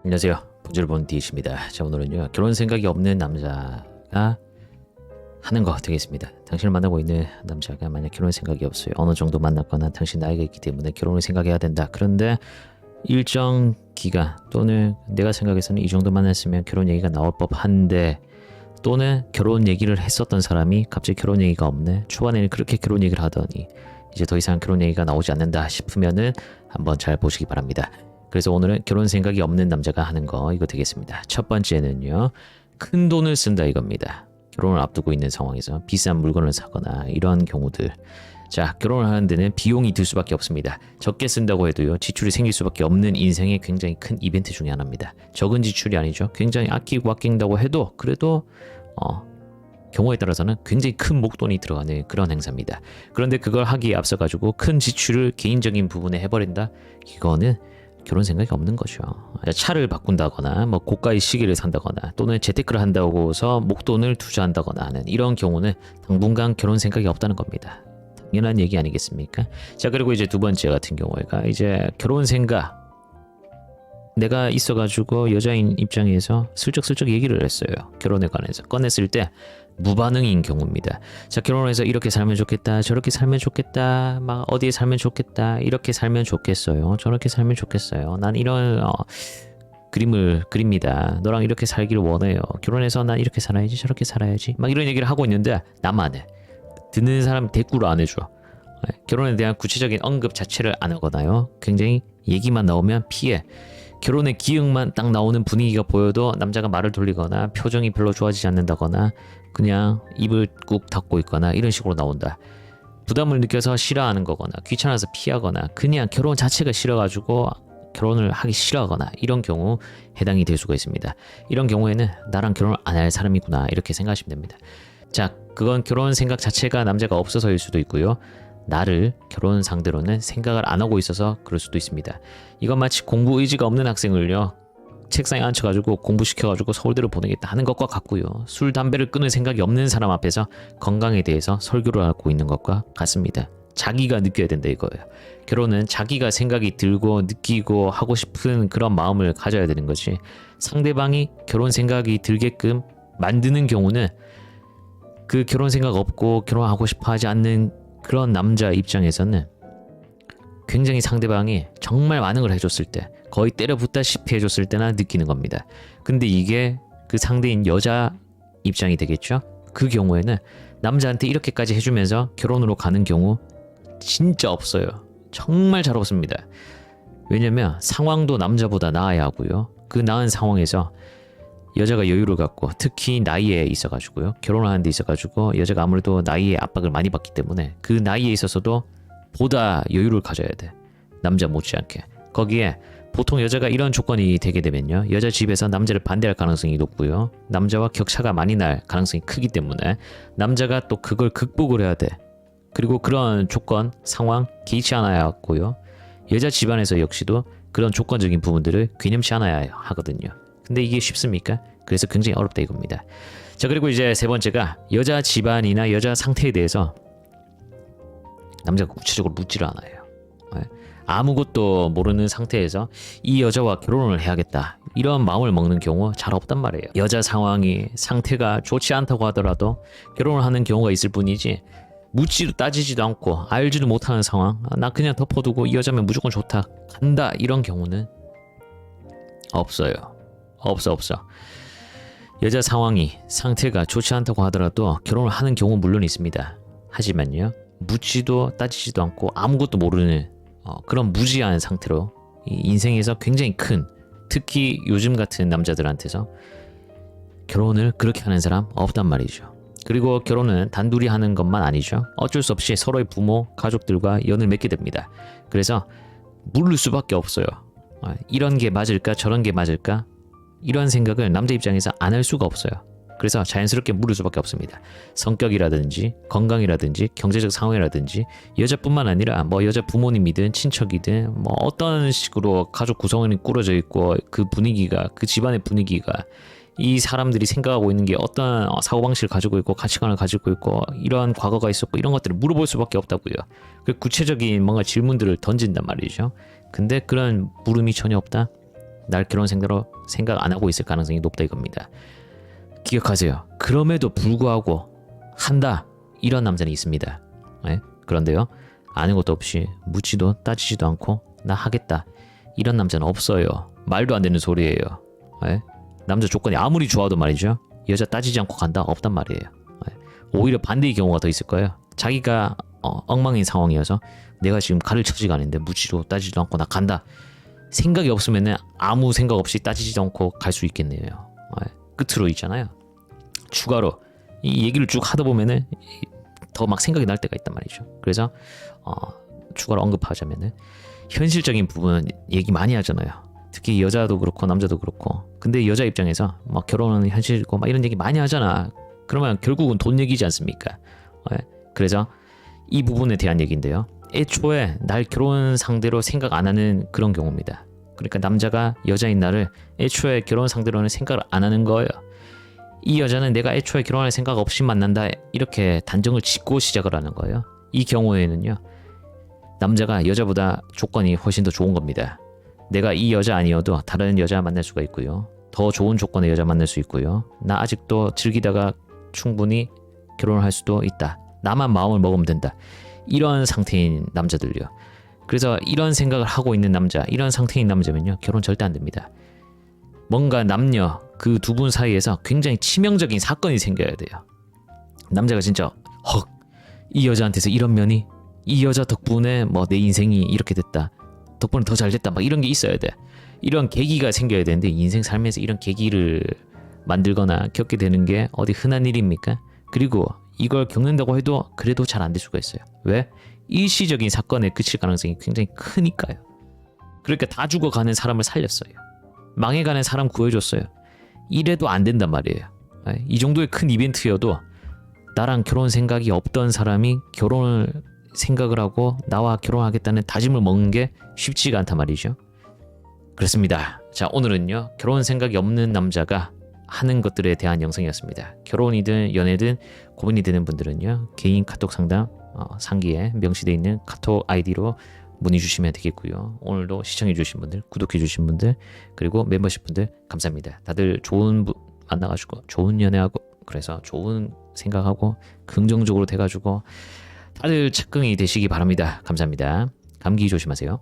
안녕하세요. 본주를 본 디이십니다. 자, 오늘은요, 결혼 생각이 없는 남자가 하는 거 되겠습니다. 당신을 만나고 있는 남자가 만약 결혼 생각이 없어요. 어느 정도 만났거나 당신 나이가 있기 때문에 결혼을 생각해야 된다. 그런데 일정 기간 또는 내가 생각해서는 이 정도 만났으면 결혼 얘기가 나올 법한데, 또는 결혼 얘기를 했었던 사람이 갑자기 결혼 얘기가 없네. 초반에는 그렇게 결혼 얘기를 하더니 이제 더 이상 결혼 얘기가 나오지 않는다 싶으면은 한번 잘 보시기 바랍니다. 그래서 오늘은 결혼 생각이 없는 남자가 하는 거 이거 되겠습니다. 첫 번째는요, 큰 돈을 쓴다 이겁니다. 결혼을 앞두고 있는 상황에서 비싼 물건을 사거나 이런 경우들. 자, 결혼을 하는 데는 비용이 들 수밖에 없습니다. 적게 쓴다고 해도요, 지출이 생길 수밖에 없는 인생의 굉장히 큰 이벤트 중에 하나입니다. 적은 지출이 아니죠. 굉장히 아끼고 아낀다고 해도 그래도 경우에 따라서는 굉장히 큰 목돈이 들어가는 그런 행사입니다. 그런데 그걸 하기에 앞서 가지고 큰 지출을 개인적인 부분에 해버린다? 이거는 결혼 생각이 없는 거죠. 차를 바꾼다거나 뭐 고가의 시계를 산다거나 또는 재테크를 한다고서 목돈을 투자한다거나 하는 이런 경우는 당분간 결혼 생각이 없다는 겁니다. 당연한 얘기 아니겠습니까? 자, 그리고 이제 두 번째 같은 경우가 이제 결혼 생각, 내가 있어가지고 여자인 입장에서 슬쩍슬쩍 얘기를 했어요. 결혼에 관해서 꺼냈을 때 무반응인 경우입니다. 자, 결혼해서 이렇게 살면 좋겠다, 저렇게 살면 좋겠다, 막 어디에 살면 좋겠다, 이렇게 살면 좋겠어요, 저렇게 살면 좋겠어요, 난 이런 그림을 그립니다, 너랑 이렇게 살기를 원해요, 결혼해서 난 이렇게 살아야지, 저렇게 살아야지, 막 이런 얘기를 하고 있는데 나만 해. 듣는 사람 대꾸를 안 해줘. 결혼에 대한 구체적인 언급 자체를 안 하거나요, 굉장히 얘기만 나오면 피해. 결혼의 기획만 딱 나오는 분위기가 보여도 남자가 말을 돌리거나 표정이 별로 좋아지지 않는다거나 그냥 입을 꾹 닫고 있거나 이런 식으로 나온다. 부담을 느껴서 싫어하는 거거나 귀찮아서 피하거나 그냥 결혼 자체가 싫어가지고 결혼을 하기 싫어하거나 이런 경우 해당이 될 수가 있습니다. 이런 경우에는 나랑 결혼을 안 할 사람이구나 이렇게 생각하시면 됩니다. 자, 그건 결혼 생각 자체가 남자가 없어서일 수도 있고요, 나를 결혼 상대로는 생각을 안 하고 있어서 그럴 수도 있습니다. 이건 마치 공부 의지가 없는 학생을요, 책상에 앉혀가지고 공부시켜가지고 서울대를 보내겠다 하는 것과 같고요, 술, 담배를 끊을 생각이 없는 사람 앞에서 건강에 대해서 설교를 하고 있는 것과 같습니다. 자기가 느껴야 된다 이거예요. 결혼은 자기가 생각이 들고 느끼고 하고 싶은 그런 마음을 가져야 되는 거지, 상대방이 결혼 생각이 들게끔 만드는 경우는 그 결혼 생각 없고 결혼하고 싶어 하지 않는 그런 남자 입장에서는 굉장히 상대방이 정말 반응을 해줬을 때, 거의 때려붓다시피 해줬을 때나 느끼는 겁니다. 근데 이게 그 상대인 여자 입장이 되겠죠. 그 경우에는 남자한테 이렇게까지 해주면서 결혼으로 가는 경우 진짜 없어요. 정말 잘 없습니다. 왜냐면 상황도 남자보다 나아야 하고요, 그 나은 상황에서 여자가 여유를 갖고, 특히 나이에 있어가지고요, 결혼을 하는 데 있어가지고 여자가 아무래도 나이에 압박을 많이 받기 때문에 그 나이에 있어서도 보다 여유를 가져야 돼, 남자 못지않게. 거기에 보통 여자가 이런 조건이 되게 되면요, 여자 집에서 남자를 반대할 가능성이 높고요, 남자와 격차가 많이 날 가능성이 크기 때문에 남자가 또 그걸 극복을 해야 돼. 그리고 그런 조건, 상황 개의치 않아야 하고요, 여자 집안에서 역시도 그런 조건적인 부분들을 괴념치 않아야 하거든요. 근데 이게 쉽습니까? 그래서 굉장히 어렵다 이겁니다. 자, 그리고 이제 세 번째가 여자 집안이나 여자 상태에 대해서 남자가 구체적으로 묻지를 않아요. 아무것도 모르는 상태에서 이 여자와 결혼을 해야겠다 이런 마음을 먹는 경우 잘 없단 말이에요. 여자 상황이 상태가 좋지 않다고 하더라도 결혼을 하는 경우가 있을 뿐이지, 묻지도 따지지도 않고 알지도 못하는 상황, 나 그냥 덮어두고 이 여자면 무조건 좋다 간다 이런 경우는 없어요. 없어. 여자 상황이 상태가 좋지 않다고 하더라도 결혼을 하는 경우 물론 있습니다. 하지만요, 묻지도 따지지도 않고 아무것도 모르는 그런 무지한 상태로 인생에서 굉장히 큰, 특히 요즘 같은 남자들한테서 결혼을 그렇게 하는 사람 없단 말이죠. 그리고 결혼은 단둘이 하는 것만 아니죠. 어쩔 수 없이 서로의 부모, 가족들과 연을 맺게 됩니다. 그래서 물을 수밖에 없어요. 이런 게 맞을까 저런 게 맞을까 이런 생각을 남자 입장에서 안 할 수가 없어요. 그래서 자연스럽게 물을 수밖에 없습니다. 성격이라든지 건강이라든지 경제적 상황이라든지, 여자뿐만 아니라 뭐 여자 부모님이든 친척이든 뭐 어떤 식으로 가족 구성원이 꾸려져 있고 그 분위기가, 그 집안의 분위기가, 이 사람들이 생각하고 있는 게 어떤 사고방식을 가지고 있고 가치관을 가지고 있고 이러한 과거가 있었고 이런 것들을 물어볼 수밖에 없다고요. 그 구체적인 뭔가 질문들을 던진단 말이죠. 근데 그런 물음이 전혀 없다? 날 결혼 생각으로 생각 안 하고 있을 가능성이 높다 이겁니다. 기억하세요. 그럼에도 불구하고 한다 이런 남자는 있습니다. 네? 그런데요, 아는 것도 없이 묻지도 따지지도 않고 나 하겠다 이런 남자는 없어요. 말도 안 되는 소리예요. 네? 남자 조건이 아무리 좋아도 말이죠, 여자 따지지 않고 간다 없단 말이에요. 네? 오히려 반대의 경우가 더 있을 거예요. 자기가 엉망인 상황이어서 내가 지금 칼을 쳐지가 않는데 묻지도 따지지도 않고 나 간다. 생각이 없으면 아무 생각 없이 따지지도 않고 갈 수 있겠네요. 끝으로 있잖아요. 추가로 이 얘기를 쭉 하다 보면은 더 막 생각이 날 때가 있단 말이죠. 그래서 추가로 언급하자면은 현실적인 부분 얘기 많이 하잖아요. 특히 여자도 그렇고 남자도 그렇고. 근데 여자 입장에서 막 결혼은 현실이고 막 이런 얘기 많이 하잖아. 그러면 결국은 돈 얘기지 않습니까? 그래서 이 부분에 대한 얘기인데요. 애초에 날 결혼 상대로 생각 안 하는 그런 경우입니다. 그러니까 남자가 여자인 나를 애초에 결혼 상대로는 생각을 안 하는 거예요. 이 여자는 내가 애초에 결혼할 생각 없이 만난다 이렇게 단정을 짓고 시작을 하는 거예요. 이 경우에는요, 남자가 여자보다 조건이 훨씬 더 좋은 겁니다. 내가 이 여자 아니어도 다른 여자 만날 수가 있고요. 더 좋은 조건의 여자 만날 수 있고요. 나 아직도 즐기다가 충분히 결혼을 할 수도 있다. 나만 마음을 먹으면 된다. 이런 상태인 남자들요. 그래서 이런 생각을 하고 있는 남자, 이런 상태인 남자면요, 결혼 절대 안 됩니다. 뭔가 남녀 그 두 분 사이에서 굉장히 치명적인 사건이 생겨야 돼요. 남자가 진짜 헉, 이 여자한테서 이런 면이, 이 여자 덕분에 뭐 내 인생이 이렇게 됐다, 덕분에 더 잘 됐다, 막 이런 게 있어야 돼. 이런 계기가 생겨야 되는데 인생 삶에서 이런 계기를 만들거나 겪게 되는 게 어디 흔한 일입니까? 그리고 이걸 겪는다고 해도 그래도 잘 안 될 수가 있어요. 왜? 일시적인 사건에 그칠 가능성이 굉장히 크니까요. 그러니까 다 죽어가는 사람을 살렸어요. 망해가는 사람 구해줬어요. 이래도 안 된단 말이에요. 이 정도의 큰 이벤트여도 나랑 결혼 생각이 없던 사람이 결혼을 생각을 하고 나와 결혼하겠다는 다짐을 먹는 게 쉽지가 않단 말이죠. 그렇습니다. 자, 오늘은요, 결혼 생각이 없는 남자가 하는 것들에 대한 영상이었습니다. 결혼이든 연애든 고민이 되는 분들은요, 개인 카톡 상담 상기에 명시되어 있는 카톡 아이디로 문의 주시면 되겠고요. 오늘도 시청해 주신 분들, 구독해 주신 분들, 그리고 멤버십 분들 감사합니다. 다들 좋은 분 만나가지고 좋은 연애하고, 그래서 좋은 생각하고 긍정적으로 돼가지고 다들 착근이 되시기 바랍니다. 감사합니다. 감기 조심하세요.